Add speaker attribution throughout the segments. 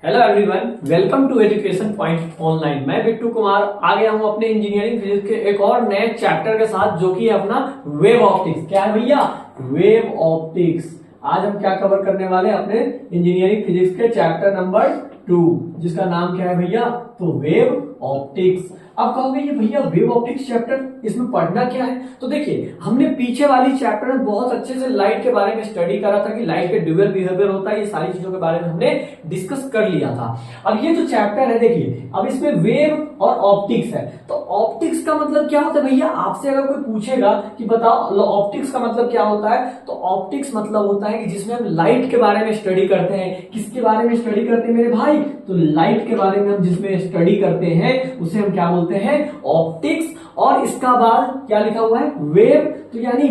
Speaker 1: Hello everyone, welcome to education point online. मैं बिट्टू कुमार आ गया हूं अपने इंजीनियरिंग फिजिक्स के एक और नए चैप्टर के साथ, जो कि है अपना वेव ऑप्टिक्स। क्या है भैया? Wave optics. आज हम क्या कवर करने वाले हैं? अपने इंजीनियरिंग फिजिक्स के चैप्टर नंबर 2, जिसका नाम क्या है भैया? तो वेव ऑप्टिक्स। अब कहोगे ये भैया वेव ऑप्टिक्स चैप्टर, इसमें पढ़ना क्या है? तो देखिए, हमने पीछे वाली चैप्टर में बहुत अच्छे से लाइट के बारे में स्टडी करा था कि लाइट के ड्यूअल बिहेवियर होता है, ये सारी चीजों के बारे में हमने डिस्कस कर लिया था। अब ये जो चैप्टर है, देखिए अब इसमें वेव और ऑप्टिक्स है। तो ऑप्टिक्स का मतलब क्या होता है भैया? आपसे अगर कोई पूछेगा कि बताओ ऑप्टिक्स का मतलब क्या होता है, तो ऑप्टिक्स मतलब होता है कि जिसमें हम लाइट के बारे में स्टडी करते हैं। किसके बारे में स्टडी करते हैं मेरे भाई? तो लाइट के बारे में हम जिसमें स्टडी करते हैं उसे हम क्या बोलते हैं? ऑप्टिक्स। और इसका बाद क्या लिखा हुआ है? वेव। तो यानी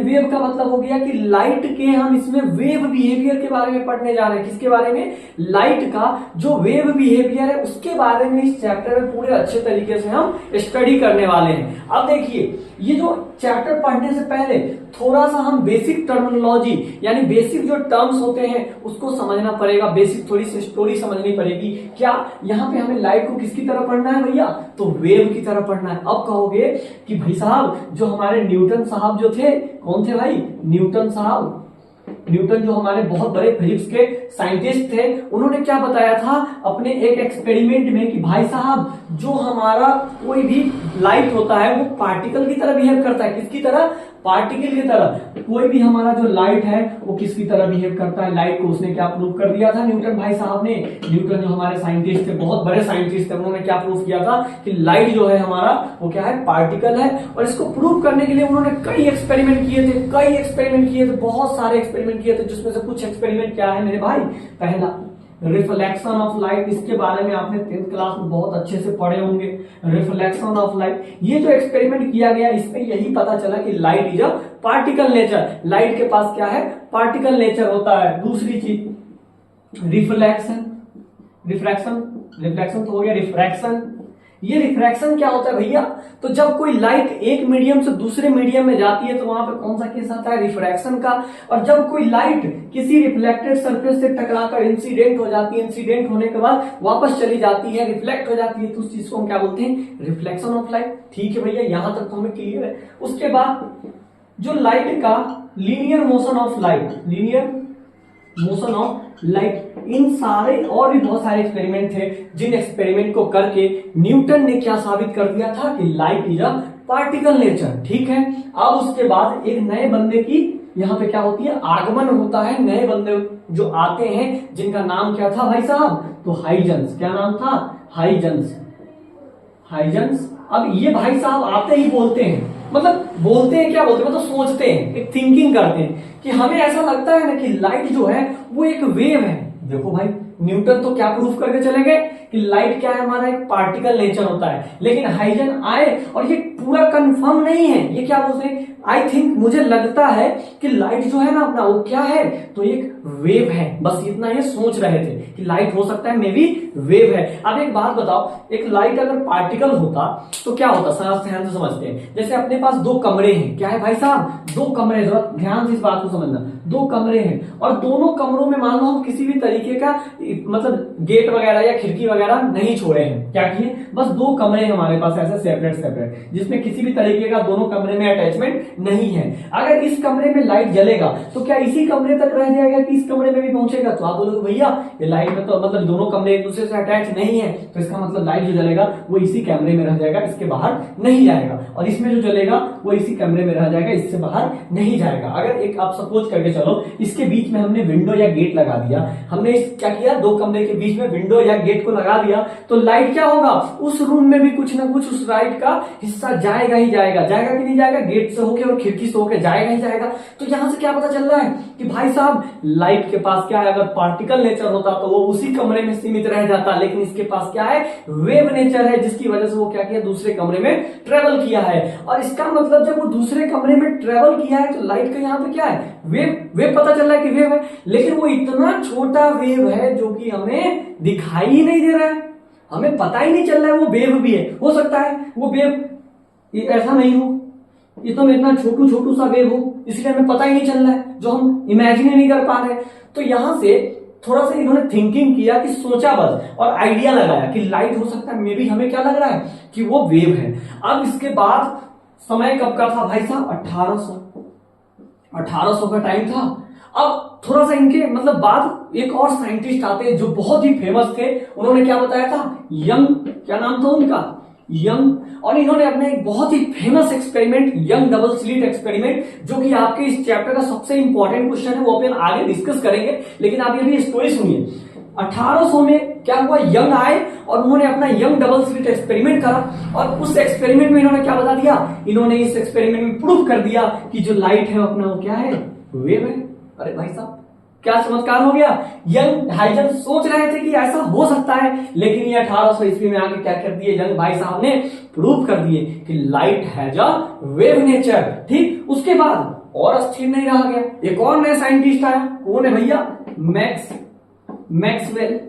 Speaker 1: वेव का मतलब हो गया कि लाइट के हम इसमें वेव बिहेवियर के बारे में पढ़ने जा रहे हैं। किसके बारे में? लाइट का जो वेव बिहेवियर है उसके बारे में इस चैप्टर में पूरे अच्छे तरीके से हम स्टडी करने वाले हैं। अब देखिए, ये जो चैप्टर पढ़ने से पहले थोड़ा सा हम बेसिक टर्मिनोलॉजी यानी बेसिक जो टर्म्स होते हैं उसको समझना पड़ेगा। बेसिक थोड़ी सी स्टोरी समझनी पड़ेगी। क्या यहाँ पे हमें लाइट को किसकी तरह पढ़ना है भैया? तो वेव की तरह पढ़ना है। अब कहोगे कि भाई साहब, जो हमारे न्यूटन साहब जो थे, कौन थे भाई? न्यूटन साहब। न्यूटन जो हमारे बहुत बड़े फिजिक्स के साइंटिस्ट थे, उन्होंने क्या बताया था अपने एक एक्सपेरिमेंट में कि भाई साहब, जो हमारा कोई भी लाइट होता है वो पार्टिकल की तरह बिहेव करता है। किसकी तरह? पार्टिकल की तरह। कोई भी हमारा जो लाइट है वो किसकी तरह बिहेव करता है? लाइट को उसने क्या प्रूव कर दिया था? न्यूटन भाई साहब ने। न्यूटन जो हमारे साइंटिस्ट थे, बहुत बड़े साइंटिस्ट थे, उन्होंने क्या प्रूव किया था कि लाइट जो है हमारा वो क्या है? पार्टिकल है। और इसको प्रूव करने के लिए उन्होंने कई एक्सपेरिमेंट किए थे, बहुत सारे एक्सपेरिमेंट किए थे, जिसमें से कुछ एक्सपेरिमेंट क्या है मेरे भाई? पहला, रिफ्लेक्शन ऑफ लाइट। इसके बारे में आपने 10th क्लास में बहुत अच्छे से पढ़े होंगे। रिफ्लेक्शन ऑफ लाइट, ये जो एक्सपेरिमेंट किया गया इसमें यही पता चला कि light is a particle nature. Light के पास क्या है? पार्टिकल नेचर होता है। दूसरी चीज रिफ्रैक्शन तो हो गया। रिफ्रैक्शन, ये रिफ्रैक्शन क्या होता है भैया? तो जब कोई लाइट एक मीडियम से दूसरे मीडियम में जाती है तो वहां पे कौन सा केस आता है? रिफ्रैक्शन का। और जब कोई लाइट किसी रिफ्लेक्टेड सरफेस से टकराकर इंसिडेंट हो जाती है, इंसिडेंट होने के बाद वापस चली जाती है, रिफ्लेक्ट हो जाती है, तो उस चीज को हम क्या बोलते हैं? Reflection of light. ठीक है भैया, यहां तक तो हमें क्लियर है। उसके बाद जो लाइट का लीनियर मोशन ऑफ लाइट, इन सारे और भी बहुत सारे एक्सपेरिमेंट थे, जिन एक्सपेरिमेंट को करके न्यूटन ने क्या साबित कर दिया था कि light is a particle nature. ठीक है। अब उसके बाद एक नए बंदे की यहाँ पे क्या होती है? आगमन होता है। नए बंदे जो आते हैं, जिनका नाम क्या था भाई साहब? तो हाइजेंस। क्या नाम था? हाइजेंस। अब ये भाई साहब आते ही बोलते हैं, मतलब बोलते हैं, क्या बोलते हैं, मतलब सोचते हैं, एक थिंकिंग करते हैं कि हमें ऐसा लगता है ना कि लाइट जो है वो एक वेव है। देखो भाई, न्यूटन तो क्या प्रूफ करके चले गए कि लाइट क्या है? हमारा एक पार्टिकल नेचर होता है। लेकिन हाइजन आए और ये पूरा कंफर्म नहीं है। ये क्या बोलते हैं? आई थिंक, मुझे लगता है कि लाइट जो है ना अपना, वो क्या है? तो एक वेव है। बस इतना ये सोच रहे थे कि लाइट हो सकता है, मे बी वेव है। अब एक बात बताओ, एक लाइट अगर पार्टिकल होता तो क्या होता? ध्यान से समझते हैं। जैसे अपने पास दो कमरे हैं। क्या है भाई साहब? दो कमरे। जरा ध्यान से इस बात को समझना। दो कमरे हैं और दोनों कमरों में मान लो हम किसी भी तरीके का मतलब गेट वगैरह या खिड़की वगैरह नहीं छोड़े हैं। क्या किए? बस दो कमरे हमारे पास ऐसे सेपरेट, जिसमें किसी भी तरीके का दोनों कमरे में अटैचमेंट नहीं है। अगर इस कमरे में लाइट जलेगा तो क्या इसी कमरे तक रह जाएगा कि इस कमरे में भी पहुंचेगा? तो आप बोलोगे भैया ये लाइट में तो मतलब दोनों कमरे एक दूसरे से अटैच नहीं है, तो इसका मतलब लाइट जो जलेगा वो इसी कमरे में रह जाएगा, इसके बाहर नहीं जाएगा। और इसमें जो जलेगा वो इसी कमरे में रह जाएगा, इससे बाहर नहीं जाएगा। अगर एक आप सपोज करके चलो, इसके बीच में हमने विंडो या गेट लगा दिया, हमने क्या किया? दो कमरे के बीच में विंडो या गेट को लगा दिया, तो लाइट क्या होगा? उस रूम में भी कुछ ना कुछ उस लाइट का हिस्सा जाएगा ही जाएगा कि नहीं जाएगा? गेट से होके और खिड़की से होके जाएगा ही जाएगा। तो यहां से क्या पता चल रहा है कि भाई साहब, लाइट के पास क्या है? अगर पार्टिकल नेचर होता तो वो उसी कमरे में सीमित रह जाता, लेकिन इसके पास क्या है? वेव नेचर है, जिसकी वजह से वो क्या किया? दूसरे कमरे में ट्रेवल किया है। और इसका मतलब जब वो दूसरे कमरे में ट्रेवल किया है तो लाइट का यहाँ पे क्या है? वेव पता चल रहा है कि वेव है, लेकिन वो इतना छोटा वेव है जो कि हमें दिखाई ही नहीं दे रहा है। हमें पता ही नहीं चल रहा है वो वेव भी है। हो सकता है वो वेव ऐसा नहीं हो, इतना इतना छोटू सा वेव हो, इसलिए हमें पता ही नहीं चल रहा है, जो हम इमेजिन ही नहीं कर पा रहे। तो यहां से थोड़ा सा इन्होंने थिंकिंग किया कि सोचा बस और आइडिया लगाया कि लाइट हो सकता है, मे बी हमें क्या लग रहा है कि वो वेव है। अब इसके बाद समय कब का था भाई साहब, 1800 का टाइम था। अब थोड़ा सा इनके मतलब बाद एक और साइंटिस्ट आते हैं जो बहुत ही फेमस थे, उन्होंने क्या बताया था, यंग, क्या नाम था उनका, यंग। और इन्होंने अपने एक बहुत ही famous experiment, Young double slit experiment, जो कि आपके इस चैप्टर का सबसे इंपॉर्टेंट क्वेश्चन है, वो अपन आगे डिस्कस करेंगे, लेकिन आप ये भी स्टोरी सुनिए। 1800 में क्या हुआ, यंग आए और उन्होंने अपना यंग डबल स्लिट एक्सपेरिमेंट करा, और उस एक्सपेरिमेंट में इन्होंने क्या बता दिया, इन्होंने इस एक्सपेरिमेंट में प्रूव कर दिया कि जो लाइट है अपना वो क्या है, वेव है। अरे भाई साहब क्या चमत्कार हो गया। यंग हाइजन सोच रहे थे कि ऐसा हो सकता है, लेकिन ये 1800 ईस्वी में आके क्या कर दिए, यंग भाई साहब ने प्रूव कर दिए कि light has a wave nature. ठीक, उसके बाद और अस्थिर नहीं रहा गया, एक और नया साइंटिस्ट आया, कौन है भैया, मैक्सवेल।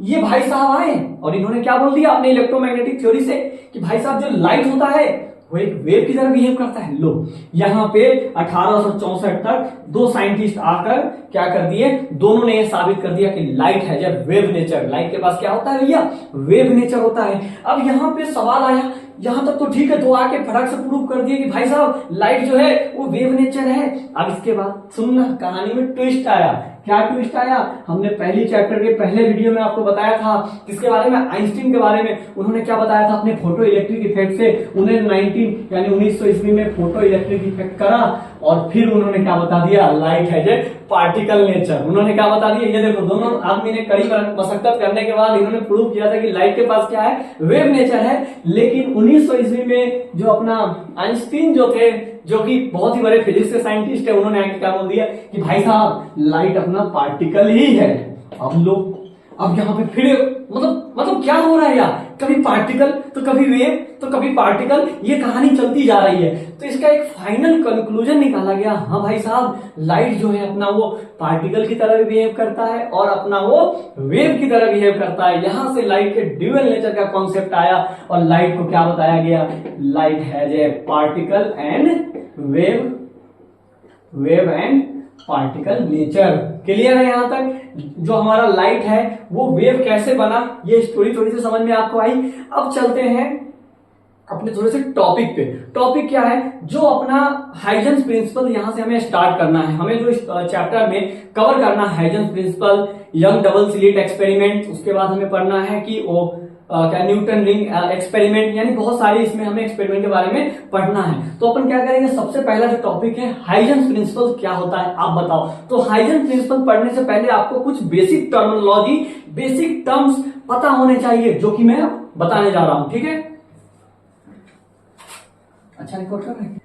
Speaker 1: ये भाई साहब आए और इन्होंने क्या बोल दिया अपने इलेक्ट्रोमैग्नेटिक थ्योरी से कि भाई साहब जो लाइट होता है वो एक वेव की तरह बिहेव करता है। लो यहां पे 1864 तक दो साइंटिस्ट आकर क्या कर दिए, दोनों ने ये साबित कर दिया कि लाइट है जब वेव नेचर, लाइट के पास क्या होता है भैया, वेव नेचर होता है। अब यहां पे सवाल आया, यहां तक तो ठीक है, तो आके फटाक से प्रूव कर दिए कि भाई साहब लाइट जो है वो वेव नेचर है। अब इसके बाद सुनना, कहानी में ट्विस्ट आया। क्या ट्विस्ट आया, हमने पहली चैप्टर के पहले वीडियो में आपको बताया था किसके बारे में, आइंस्टीन के बारे में। उन्होंने क्या बताया था, अपने फोटो इलेक्ट्रिक इफेक्ट से उन्हें 1900 ईस्वी में फोटो इलेक्ट्रिक इफेक्ट करा, और फिर उन्होंने क्या बता दिया, लाइट है जो पार्टिकल नेचर। उन्होंने क्या बता दिया, ये देखो दोनों आदमी ने कड़ी मशक्कत करने के बाद इन्होंने प्रूव किया था कि लाइट के पास क्या है, वेव नेचर है। लेकिन 1900 ईस्वी में जो अपना आइंस्टीन जो थे, जो कि बहुत ही बड़े फिजिक्स के साइंटिस्ट है, उन्होंने आके क्या बोल दिया कि भाई साहब लाइट अपना पार्टिकल ही है। अब लोग, अब यहां पे फिर मतलब क्या हो रहा है यार, कभी पार्टिकल तो कभी वेव तो कभी पार्टिकल, ये कहानी चलती जा रही है। तो इसका एक फाइनल कंक्लूजन निकाला गया, हाँ भाई साहब लाइट जो है अपना वो पार्टिकल की तरह भी बिहेव करता है और अपना वो वेव की तरह बिहेव करता है। यहां से लाइट के ड्यूअल नेचर का कॉन्सेप्ट आया और लाइट को क्या बताया गया, light has a particle and wave and particle nature. Clear है यहां तक, जो हमारा लाइट है वो वेव कैसे बना, ये स्टोरी थोड़ी सी समझ में आपको आई। अब चलते हैं अपने थोड़े से टॉपिक पे। टॉपिक क्या है, जो अपना हाइजेंस प्रिंसिपल यहां से हमें स्टार्ट करना है। हमें जो इस चैप्टर में कवर करना है Huygens principle, Young double slit experiment, उसके बाद हमें पढ़ना है कि वो क्या न्यूटन रिंग एक्सपेरिमेंट, यानी बहुत सारे इसमें हमें एक्सपेरिमेंट के बारे में पढ़ना है। तो अपन क्या करेंगे, सबसे पहला जो टॉपिक है हाइजेंस प्रिंसिपल क्या होता है आप बताओ। तो हाइजेंस प्रिंसिपल पढ़ने से पहले आपको कुछ बेसिक टर्मिनोलॉजी, बेसिक टर्म्स पता होने चाहिए, जो कि मैं बताने जा रहा हूं। ठीक है, अच्छा रिकॉर्ड कर रहे हैं।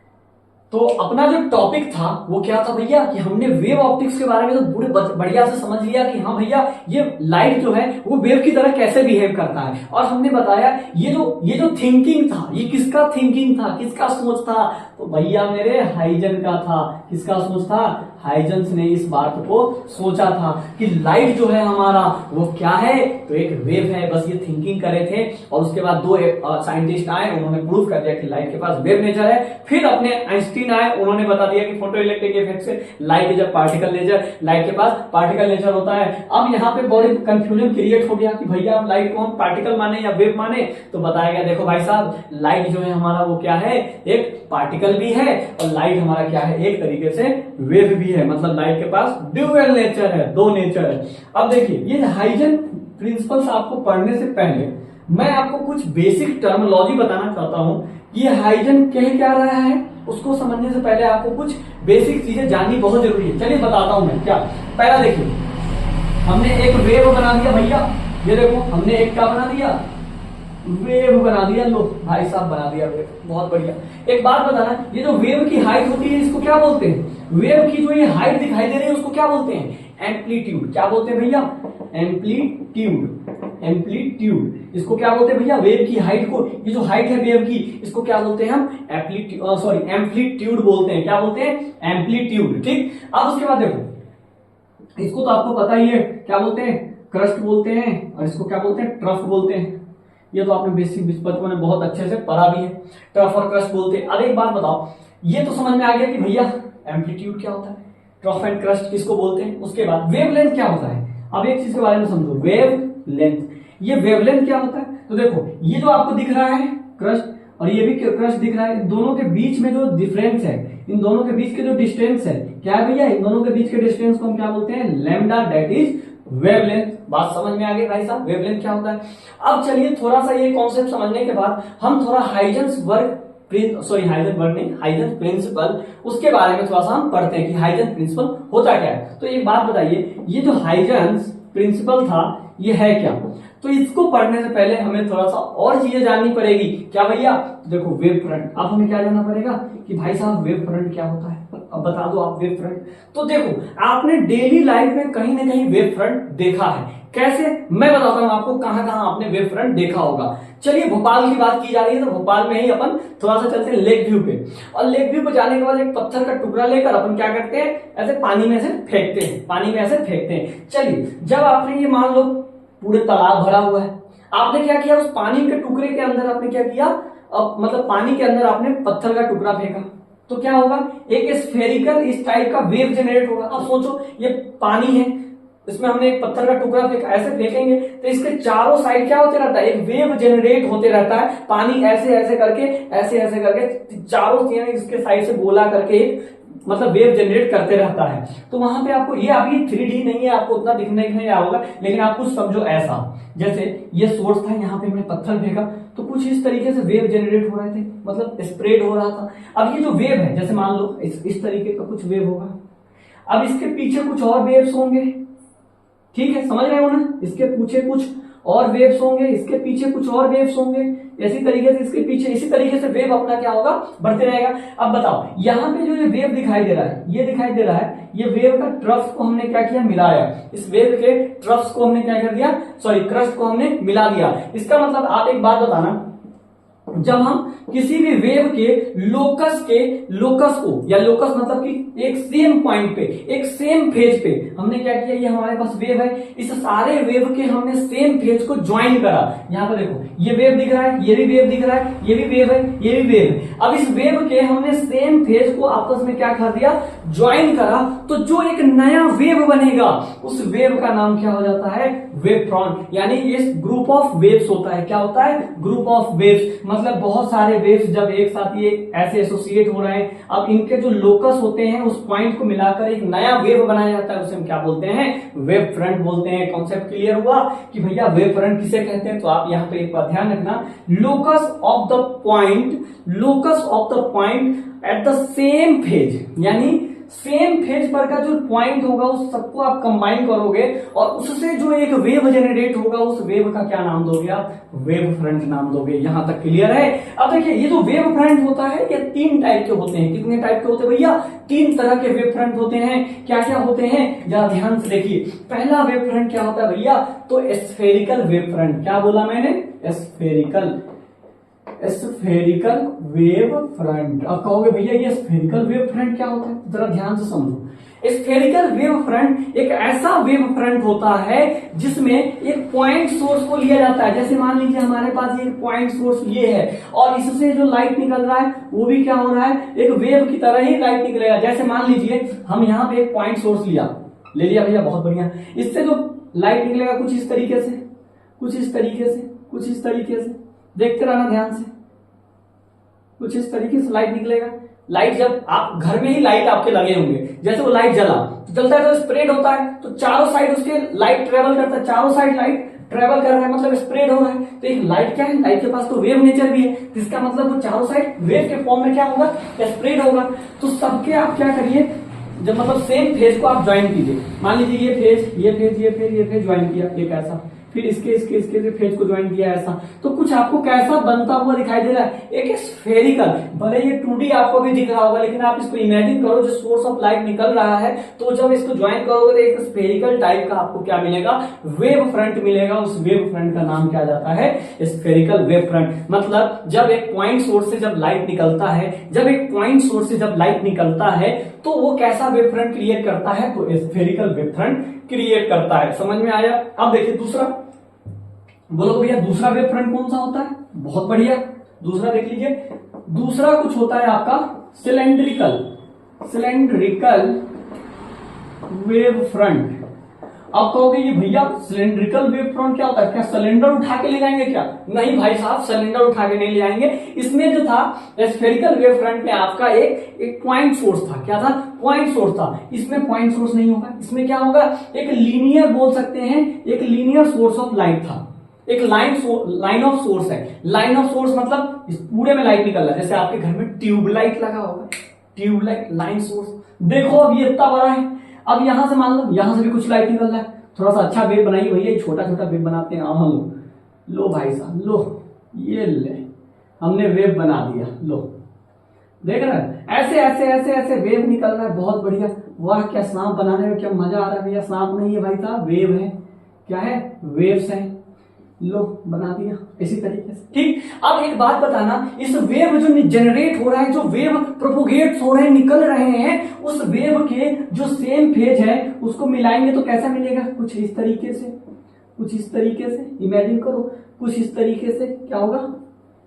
Speaker 1: तो अपना जो टॉपिक था वो क्या था भैया, कि हमने वेव ऑप्टिक्स के बारे में तो पूरे बढ़िया से समझ लिया कि हाँ भैया ये लाइट जो है वो वेव की तरह कैसे बिहेव करता है। और हमने बताया ये जो थिंकिंग था, ये किसका थिंकिंग था, किसका सोच था, तो भैया मेरे हाइजन का था। किसका सोच था, हाइजेंस ने इस बात को सोचा था कि लाइट जो है हमारा वो क्या है, तो एक वेव है। बस ये थिंकिंग करे थे और उसके बाद दो साइंटिस्ट आए, उन्होंने प्रूव कर दिया कि लाइट के पास वेव नेचर है। फिर अपने आइंस्टीन आए, उन्होंने बता दिया कि फोटो इलेक्ट्रिक इफेक्ट से light is a particle nature, light के पास पार्टिकल नेचर होता है। अब यहाँ पे बड़ी कंफ्यूजन क्रिएट हो गया कि भैया लाइट को हम पार्टिकल माने या वेव माने। तो बताया गया देखो भाई साहब लाइट जो है हमारा वो क्या है, एक पार्टिकल भी है और लाइट हमारा क्या है, एक तरीके से वेव भी है। मतलब लाइट के पास ड्यूअल नेचर है, दो नेचर है। अब देखिए ये हाइजेन प्रिंसिपल्स आपको पढ़ने से पहले मैं आपको कुछ बेसिक टर्मिनोलॉजी बताना चाहता हूं। ये हाइजेन कह क्या रहा है उसको समझने से पहले आपको कुछ बेसिक चीजें जाननी बहुत जरूरी है। चलिए बताता हूं मैं क्या। पहला देखिए, हमने एक वेव बना दिया भैया, ये देखो हमने एक क्या बना दिया, वेव बना दिया। लो भाई साहब बना दिया वेव, बहुत बढ़िया। एक बात बताना, ये जो वेव की हाइट होती है इसको क्या बोलते हैं, वेव की जो ये हाइट दिखाई दे रही है उसको क्या बोलते हैं, एम्पलीट्यूड। क्या बोलते हैं भैया, एम्पलीट्यूड। एम्पलीट्यूड इसको क्या बोलते हैं भैया, वेव की हाइट को, ये जो हाइट है वेव की इसको क्या बोलते हैं हम, एम्पलीट्यूड बोलते हैं। क्या बोलते हैं, एम्पलीट्यूड। ठीक, अब उसके बाद देखो इसको तो आपको पता ही है, क्या बोलते हैं, क्रस्ट बोलते हैं, और इसको क्या बोलते हैं, ट्रफ बोलते हैं। ये तो आपने बेसिक बचपन में बहुत अच्छे से पढ़ा भी है, ट्रफ और क्रस्ट बोलते हैं। अब एक बात बताओ, ये तो समझ में आ गया कि भैया एम्पलीट्यूड क्या होता है, ट्रफ एंड क्रस्ट किसको बोलते हैं। उसके बाद वेवलेंथ क्या होता है, अब एक चीज के बारे में समझो, वेव लेंथ। ये वेवलेंथ क्या होता है? तो देखो ये जो आपको दिख रहा है क्रस्ट और ये भी क्रस्ट दिख रहा है, इन दोनों के बीच में जो डिफरेंस है, इन दोनों के बीच के जो डिस्टेंस है, क्या है भैया? इन दोनों के बीच के डिस्टेंस को हम क्या बोलते हैं? Lambda, that is wavelength. बात समझ में आ गई भाई साहब, वेवलेंथ क्या होता है? अब चलिए थोड़ा सा ये कॉन्सेप्ट समझने के बाद हम थोड़ा हाइजेंसबर्ग हाइजेंस प्रिंसिपल, उसके बारे में थोड़ा सा हम पढ़ते हैं कि हाइजेंस प्रिंसिपल होता क्या है। तो एक बात बताइए, ये जो हाइजेंस प्रिंसिपल था ये है क्या? तो इसको पढ़ने से पहले हमें थोड़ा सा और चीजें जाननी पड़ेगी। क्या भैया? देखो वेव फ्रंट, अब हमें क्या जानना पड़ेगा कि भाई साहब वेव फ्रंट क्या होता है, अब बता दो आप वेव फ्रंट। तो देखो आपने डेली लाइफ में कहीं ना कहीं वेव फ्रंट देखा है। कैसे? मैं बताता हूं आपको कहां कहां आपने वेव फ्रंट देखा होगा। चलिए भोपाल की बात की जा रही है तो भोपाल में ही अपन थोड़ा सा चलते हैं लेक व्यू पे, और लेक व्यू पे जाने के बाद एक पत्थर का टुकड़ा लेकर अपन क्या करते हैं? ऐसे पानी में से फेंकते हैं, पानी में ऐसे फेंकते हैं। चलिए जब आपने ये मान लो पूरे तालाब भरा हुआ है, आपने क्या किया? उस पानी के टुकड़े के अंदर आपने क्या किया? अब मतलब पानी के अंदर आपने पत्थर का टुकड़ा फेंका, तो क्या होगा? एक स्फेरिकल इस टाइप का वेव जनरेट होगा। अब सोचो ये पानी है, इसमें हमने एक पत्थर का टुकड़ा फेंका, ऐसे फेंकेंगे तो इसके चारों साइड क्या होते रहता है? एक वेव जनरेट होते रहता है। पानी ऐसे ऐसे करके, ऐसे ऐसे करके चारों चीजें इसके साइड से गोला करके एक मतलब वेव जनरेट करते रहता है। तो वहां पे आपको ये अभी 3D नहीं है, आपको उतना दिखने नहीं होगा, लेकिन आप कुछ समझो ऐसा, जैसे ये सोर्स था, यहाँ पे हमने पत्थर फेंका तो कुछ इस तरीके से वेव जनरेट हो रहे थे, मतलब स्प्रेड हो रहा था। अब ये जो वेव है, जैसे मान लो इस तरीके का कुछ वेव होगा, अब इसके पीछे कुछ और वेव्स होंगे, ठीक है, समझ रहे हो ना? इसके पीछे कुछ और वेव्स होंगे, इसके पीछे कुछ और वेव्स होंगे, इसी तरीके से इसके पीछे, इसी तरीके से वेव अपना क्या होगा? बढ़ते रहेगा। अब बताओ यहाँ पे जो ये वेव दिखाई दे रहा है, ये दिखाई दे रहा है, ये वेव का ट्रफ को हमने क्या किया? मिलाया। इस वेव के ट्रफ्स को हमने क्या कर दिया? सॉरी, क्रस्ट को हमने मिला दिया। इसका मतलब आप एक बात बताना, जब हम किसी भी वेव के लोकस को, या लोकस मतलब कि एक सेम पॉइंट पे, एक सेम फेज पे हमने क्या किया? ये हमारे पास वेव है, इस सारे वेव के हमने सेम फेज को ज्वाइन करा। यहां पर देखो ये वेव दिख रहा है, ये भी वेव दिख रहा है, ये भी वेव है, ये भी वेव है। अब इस वेव के हमने सेम फेज को आपस में क्या कर दिया? ज्वाइन करा। तो जो एक नया वेव बनेगा उस वेव का नाम क्या हो जाता है? Wave front. यानी इस ग्रुप ऑफ वेव्स होता है, क्या होता है? Group of waves. मतलब बहुत सारे वेव्स जब एक साथ ये ऐसे एसोसिएट हो रहे हैं, अब इनके जो लोकस होते हैं उस पॉइंट को मिलाकर एक नया वेव बनाया जाता है, उसे हम क्या बोलते हैं? वेव फ्रंट बोलते हैं। कॉन्सेप्ट क्लियर हुआ कि भैया वेव फ्रंट किसे कहते हैं? तो आप यहां पे एक बात ध्यान रखना, locus of the point at the same phase, यानी सेम फेज पर का जो पॉइंट होगा उस सबको आप कंबाइन करोगे और उससे जो एक वेव जनरेट होगा उस वेव का क्या नाम दोगे आप? वेव फ्रंट नाम दोगे। यहां तक क्लियर है? अब देखिए ये जो वेव फ्रंट होता है ये 3 टाइप के होते हैं। कितने टाइप के होते हैं भैया? 3 तरह के वेव फ्रंट होते हैं। क्या क्या होते हैं जरा ध्यान से देखिए। पहला वेव फ्रंट क्या होता है भैया? तो स्फेरिकल वेव फ्रंट। क्या बोला मैंने? Spherical wave front. अब कहोगे भैया ये स्फेरिकल वेव फ्रंट क्या होता है? जरा ध्यान से समझो। स्फेरिकल वेव फ्रंट एक ऐसा वेव फ्रंट होता है जिसमें एक पॉइंट सोर्स को लिया जाता है। जैसे मान लीजिए हमारे पास एक पॉइंट सोर्स ये है और इससे जो लाइट निकल रहा है वो भी क्या हो रहा है? एक वेव की तरह ही लाइट निकलेगा। जैसे मान लीजिए हम यहाँ पे एक पॉइंट सोर्स ले लिया भैया, बहुत बढ़िया। इससे जो लाइट निकलेगा कुछ इस तरीके से, कुछ इस तरीके से, कुछ इस तरीके से, देखते रहना ध्यान से, कुछ इस तरीके से लाइट निकलेगा। लाइट जब आप घर में ही लाइट आपके लगे होंगे, जैसे वो लाइट जलता है तो स्प्रेड होता है, तो चारों साइड उसके लाइट ट्रेवल करता है, चारों साइड लाइट ट्रेवल कर रहा है, मतलब स्प्रेड हो रहा है। तो एक लाइट क्या है? लाइट के पास तो वेव नेचर भी है, जिसका मतलब वो चारों साइड वेव के फॉर्म में क्या होगा? स्प्रेड होगा। तो सबके आप क्या करिए, जब मतलब सेम फेज को आप ज्वाइन कीजिए। मान लीजिए ये फेज ज्वाइन किया एक ऐसा, फिर इसके फेज को ज्वाइन किया ऐसा, तो कुछ आपको कैसा बनता हुआ दिखाई दे रहा है? एक स्फेरिकल। भले ये 2D आपको भी दिख रहा होगा, लेकिन आप इसको इमेजिन करो, जो सोर्स ऑफ लाइट निकल रहा है, तो जब इसको ज्वाइन करोगे तो एक स्फेरिकल टाइप का आपको क्या मिलेगा? वेव फ्रंट मिलेगा। उस वेव फ्रंट का नाम क्या जाता है? Spherical wave front. मतलब जब एक पॉइंट सोर्स से जब लाइट निकलता है, तो वो कैसा वेव फ्रंट क्रिएट करता है? तो स्फेरिकल वेव फ्रंट क्रिएट करता है। समझ में आया? अब देखिए दूसरा, बोलो भैया दूसरा वेव फ्रंट कौन सा होता है? बहुत बढ़िया, दूसरा देख लीजिए। दूसरा कुछ होता है आपका सिलेंड्रिकल वेव फ्रंट। अब कहोगे ये भैया सिलेंड्रिकल वेव फ्रंट क्या होता है, क्या सिलेंडर उठा के ले जाएंगे क्या? नहीं भाई साहब, सिलेंडर उठा के नहीं ले जाएंगे। इसमें जो था स्फेरिकल वेव फ्रंट में आपका एक पॉइंट सोर्स था। क्या था? पॉइंट सोर्स था। इसमें पॉइंट सोर्स नहीं होगा, इसमें क्या होगा, एक लीनियर बोल सकते हैं, एक लीनियर सोर्स ऑफ लाइट था। एक लाइन ऑफ सोर्स है। लाइन ऑफ सोर्स मतलब इस पूरे में लाइट निकल रहा है, जैसे आपके घर में ट्यूबलाइट लगा होगा, ट्यूबलाइट लाइन सोर्स। देखो अब ये इतना बड़ा है, अब यहां से मान लो यहां से भी कुछ लाइट निकल रहा है, थोड़ा सा अच्छा वेव बनाइए भैया, छोटा छोटा वेव बनाते हैं। मान लो भाई साहब, लो ये ले, हमने वेव बना दिया, लो देख रहे हैं, ऐसे ऐसे ऐसे ऐसे वेव निकल रहा है, बहुत बढ़िया। वाह, क्या सांप बनाने में क्या मजा आ रहा है भैया। सांप नहीं है भाई साहब, वेव है। क्या है? वेव्स है। लो बना दिया इसी तरीके से, ठीक। अब एक बात बताना, इस वेव जो जनरेट हो रहा है, जो वेव प्रोपोगेट हो रहे हैं, निकल रहे हैं, उस वेव के जो सेम फेज है उसको मिलाएंगे तो कैसा मिलेगा? कुछ इस तरीके से, कुछ इस तरीके से। इमेजिन करो, कुछ इस तरीके से क्या होगा,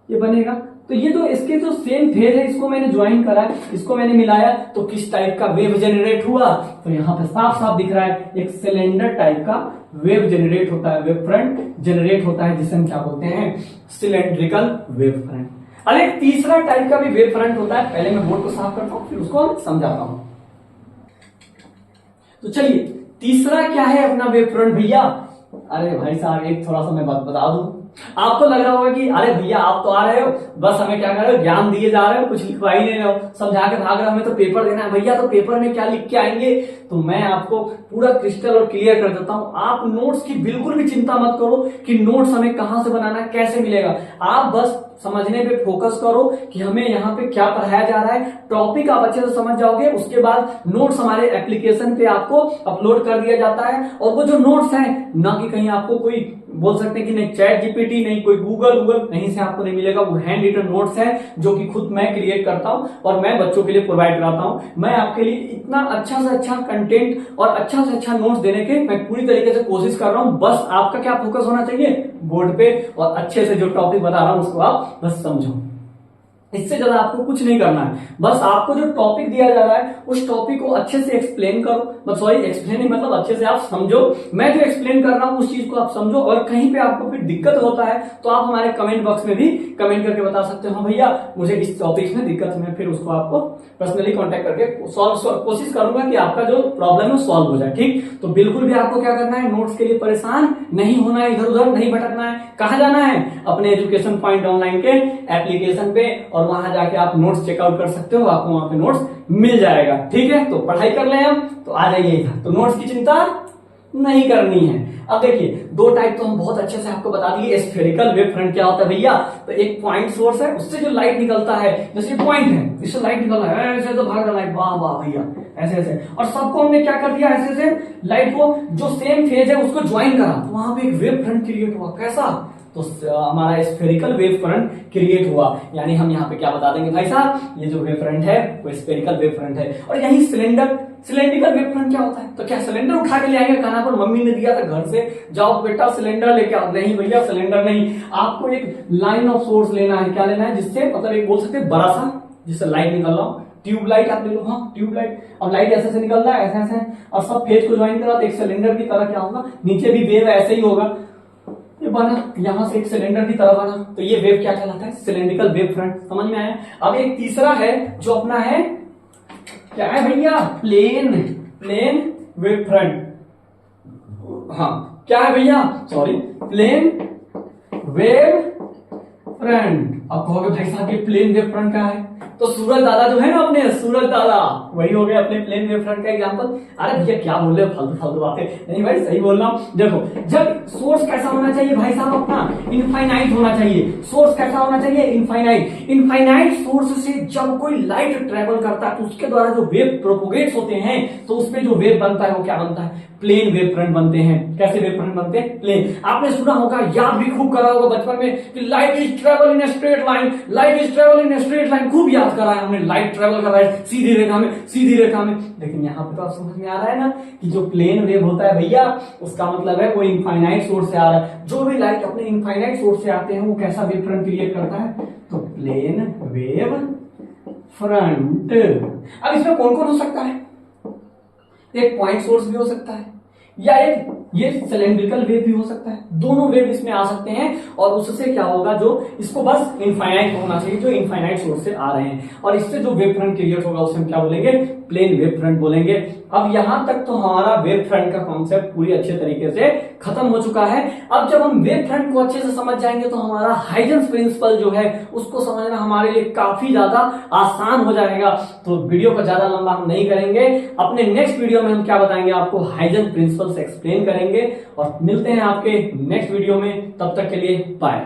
Speaker 1: ये बनेगा। तो ये तो इसके जो सेम फेज है, इसको मैंने ज्वाइन करा, इसको मैंने मिलाया, तो किस टाइप का वेव जनरेट हुआ? तो यहाँ पे साफ साफ दिख रहा है, एक सिलेंडर टाइप का वेव जनरेट होता है, वेव फ्रंट जनरेट होता है, जिसे हम क्या बोलते हैं? Cylindrical wave front. अब एक तीसरा टाइप का भी वेव फ्रंट होता है। पहले मैं बोर्ड को साफ करता हूं, फिर उसको हम समझाता हूं। तो चलिए, तीसरा क्या है अपना वेव फ्रंट भैया? अरे भाई साहब, एक थोड़ा सा मैं बात बता दूं। आपको लग रहा होगा कि अरे भैया आप तो आ रहे हो, बस हमें क्या कर रहे हो, ज्ञान दिए जा रहे हो, कुछ लिखवा ही नहीं रहे हो, समझा के भाग रहे हो, हमें तो पेपर देना है। भैया तो पेपर में क्या लिख के आएंगे? तो मैं आपको पूरा क्रिस्टल और क्लियर कर देता हूं। आप नोट्स की बिल्कुल भी चिंता मत करो कि नोट्स हमें कहां से बनाना है, कैसे मिलेगा। आप बस समझने पे फोकस करो कि हमें यहाँ पे क्या पढ़ाया जा रहा है। टॉपिक आप अच्छे से समझ जाओगे, उसके बाद नोट्स हमारे एप्लीकेशन पे आपको अपलोड कर दिया जाता है। और वो जो नोट्स हैं, ना कि कहीं आपको कोई बोल सकते हैं कि नहीं चैट जीपीटी, नहीं कोई गूगल कहीं से आपको नहीं मिलेगा। वो हैंड रिटन नोट्स है जो कि खुद मैं क्रिएट करता हूं और मैं बच्चों के लिए प्रोवाइड कराता हूं। मैं आपके लिए इतना अच्छा से अच्छा कंटेंट और अच्छा से अच्छा नोट्स देने के मैं पूरी तरीके से कोशिश कर रहा हूं। बस आपका क्या फोकस होना चाहिए? बोर्ड पे, और अच्छे से जो टॉपिक बता रहा हूं उसको आप बस समझो। इससे ज्यादा आपको कुछ नहीं करना है। बस आपको जो टॉपिक दिया जा रहा है उस टॉपिक को अच्छे से एक्सप्लेन करो। सॉरी, एक्सप्लेन नहीं मतलब अच्छे से आप समझो। मैं जो एक्सप्लेन कर रहा हूं उस चीज को आप समझो। और कहीं पे आपको फिर दिक्कत होता है तो आप हमारे कमेंट बॉक्स में भी कमेंट करके बता सकते हो, हाँ भैया मुझे इस टॉपिक में दिक्कत है। फिर उसको आपको पर्सनली कॉन्टेक्ट करके कोशिश करूंगा कि आपका जो प्रॉब्लम है सॉल्व हो जाए, ठीक। तो बिल्कुल भी आपको क्या करना है, नोट्स के लिए परेशान नहीं होना है, इधर उधर नहीं भटकना है। कहाँ जाना है? अपने एजुकेशन पॉइंट ऑनलाइन के एप्लीकेशन पे, और वहां जाके आप नोट्स चेकआउट कर सकते हो। आपको वहां पे नोट्स मिल जाएगा, ठीक है। तो पढ़ाई कर लें हम, तो आ जाइए इधर। तो नोट्स की चिंता नहीं करनी है। अब देखिए, दो टाइप तो हम बहुत अच्छे से आपको बता दिए। स्फेरिकल वेव फ्रंट क्या होता है भैया? तो एक पॉइंट सोर्स है, उससे जो लाइट निकलता है, जैसे पॉइंट है, इससे लाइट निकल रहा है, ऐसे तो भाग रहा लाइट, वाह वाह भैया, ऐसे ऐसे। और सबको हमने क्या कर दिया, ऐसे ऐसे लाइट को जो सेम फेज है उसको ज्वाइन करा, तो वहां पे एक वेव फ्रंट क्रिएट हुआ। कैसा? तो हमारा स्फेरिकल वेव फ्रंट क्रिएट हुआ। यानी हम यहाँ पे क्या बता देंगे भाई साहब, ये जो वेव फ्रंट है वो स्फेरिकल वेव फ्रंट है। और यही सिलेंड्रिकल वेव फ्रंट क्या होता है? तो क्या सिलेंडर उठा के ले आएंगे? खाना पर मम्मी ने दिया था घर से, जाओ बेटा सिलेंडर लेके आओ। नहीं भैया, सिलेंडर नहीं। आपको एक लाइन ऑफ सोर्स लेना है। क्या लेना है? जिससे मतलब एक बोल सकते हैं बड़ा सा, जिससे लाइट निकल रहा हो। ट्यूबलाइट आप ले लो, हाँ ट्यूबलाइट। अब लाइट ऐसे से निकल रहा है, ऐसे ऐसे, और सब फेज को ज्वाइन करा तो एक सिलेंडर की तरह क्या होगा, नीचे भी वेव ऐसे ही होगा। ये बना, यहां से एक सिलेंडर की तरह बना, तो ये वेव क्या कहलाता है? Cylindrical wave front. समझ में आया? अब एक तीसरा है जो अपना है, क्या है भैया? Plane wave front. हाँ, क्या है भैया? Sorry, plane wave front. अब कहोगे भाई साहब ये प्लेन वेव फ्रंट क्या है? तो सूरज दादा जो है ना, अपने सूरज दादा, वही हो गया अपने प्लेन वेव फ्रंट का एग्जांपल। अरे भैया क्या बोल रहे हो, फालतू फालतू बातें। नहीं भाई, सही बोल रहा हूं। देखो, जब सोर्स कैसा होना चाहिए भाई साहब, अपना इनफाइनाइट होना चाहिए। सोर्स कैसा होना चाहिए? इनफाइनाइट। इनफाइनाइट सोर्स से जब कोई लाइट ट्रेवल करता है तो उसके द्वारा जो वेव प्रोपोगेट होते हैं, तो उसमें जो वेव बनता है वो क्या बनता है? प्लेन वेव फ्रंट बनते हैं। कैसे वेव फ्रंट बनते हैं? प्लेन। आपने सुना होगा, याद भी खूब करा होगा बचपन में कि light is travel in straight line, light is travel in straight line. खूब याद करा है हमने, लाइट ट्रेवल कर रहा है सीधी रेखा में, सीधी रेखा में। लेकिन यहाँ पे तो आप समझ में आ रहा है ना कि जो प्लेन वेव होता है भैया, उसका मतलब है वो इनफाइनाइट सोर्स से आ रहा है। जो भी लाइट अपने इनफाइनाइट सोर्स से आते हैं वो कैसा वेव फ्रंट क्रिएट करता है? तो प्लेन वेव फ्रंट। अब इसमें कौन कौन हो सकता है? एक पॉइंट सोर्स भी हो सकता है, या एक ये सिलेंड्रिकल वेव भी हो सकता है, दोनों वेव इसमें आ सकते हैं। और उससे क्या होगा, जो इसको बस इनफाइनाइट होना चाहिए, जो इनफाइनाइट सोर्स से आ रहे हैं, और इससे जो वेव फ्रंट क्रिएट होगा उसे हम क्या बोलेंगे, प्लेन वेव फ्रंट बोलेंगे। अब यहां तक तो हमारा वेव फ्रंट का कॉन्सेप्ट पूरी अच्छे तरीके से खत्म हो चुका है। अब जब हम वेव फ्रंट को अच्छे से समझ जाएंगे तो हमारा हाइजेंस प्रिंसिपल जो है उसको समझना हमारे लिए काफी ज्यादा आसान हो जाएगा। तो वीडियो को ज्यादा लंबा हम नहीं करेंगे, अपने नेक्स्ट वीडियो में हम क्या बताएंगे आपको, हाइजेंस प्रिंसिपल से एक्सप्लेन करेंगे। और मिलते हैं आपके नेक्स्ट वीडियो में, तब तक के लिए बाय।